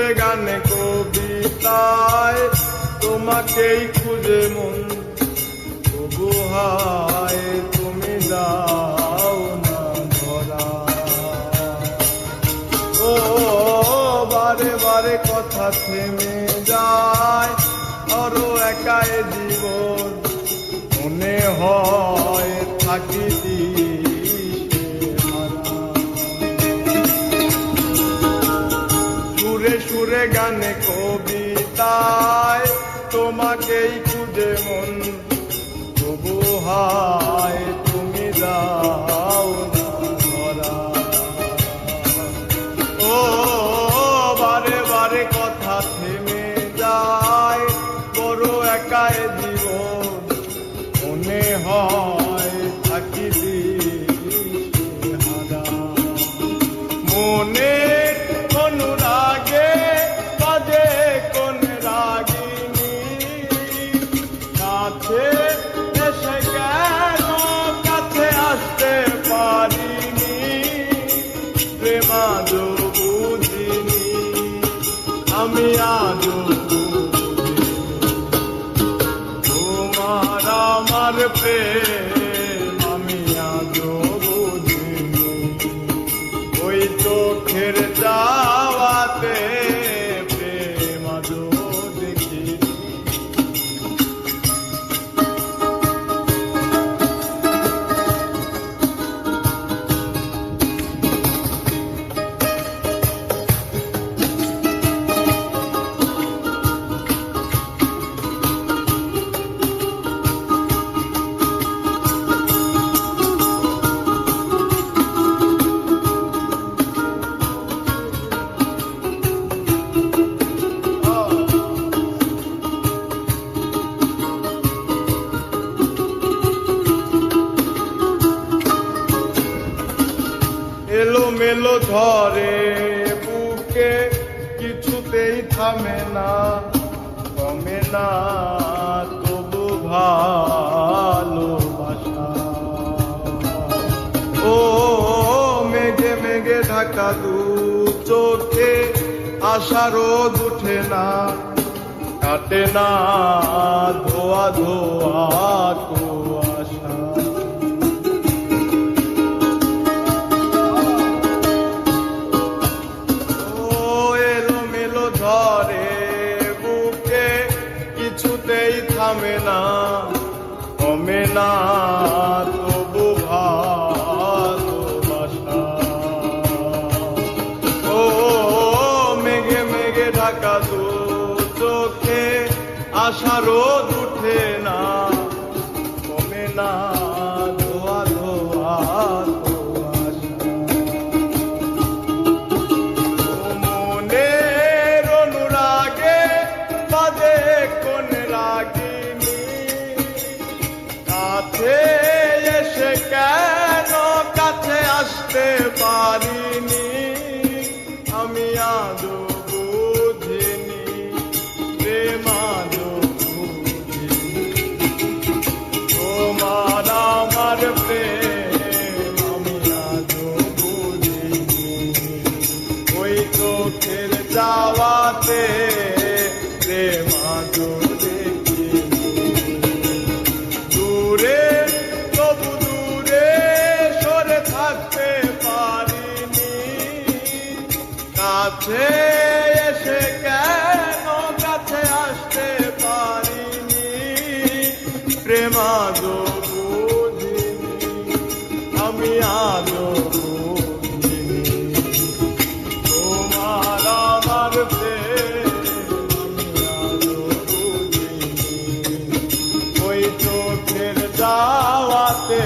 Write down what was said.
সুরে গানে কবিতায় তোমাকেই খুঁজে মন, তবু হায় তুমি দাও না ধরা। ও বারে বারে কথা থেমে যায়, আরো একাই জীবন মনে হয় থাকি সুরে সুরে গানে কবিতায় তোমাকেই খুঁজে মন, তবু হায় তুমি দাও না ধরা। ও বারে বারে কথা থেমে যায়, বড় একাই জীবন মনে হয় থাকি হারা। মনে অনুরাগে বাজে কোন রাগিনী, কাছে এসে কেন কাছে আসতে পারিনি, প্রেমাদো বুঝিনি আমি আজও তোমার আমার প্রেম আমি আজও বুঝিনি। ওই চোখের যাওয়াতে প্রেম আজও দেখিনি। এলো মেলো ধরে বুকে কিছুতেই থামে না, কমে না তবু ভালোবাসা। ও মেঘে মেঘে ঢাকা দু চোখে আশা রোদ উঠে না, কাটে না ধোয়া ধোয়া কুয়াশা। ধরে বুকে কিছুতেই থামে না, কমে না তবু ভালোবাসা। ও মেঘে মেঘে ঢাকা দু চোখে আশা রোদ উঠে না, কমে না ধোয়া ধোয়া এসে কেন কাছে আসতে পারিনি, আমি আজও বুঝিনি প্রেম আজও বুঝিনি। তোমার আমার প্রেম আমি আজও বুঝিনি, ওই চোখের যাওয়াতে প্রেম আজও কাছে এসে কেন কাছে আসতে পারিনি, প্রেম আজও বুঝিনি আমি আজও বুঝিনি। তোমার আমার প্রেম আমি আজও বুঝিনি, ওই চোখের যাওয়াতে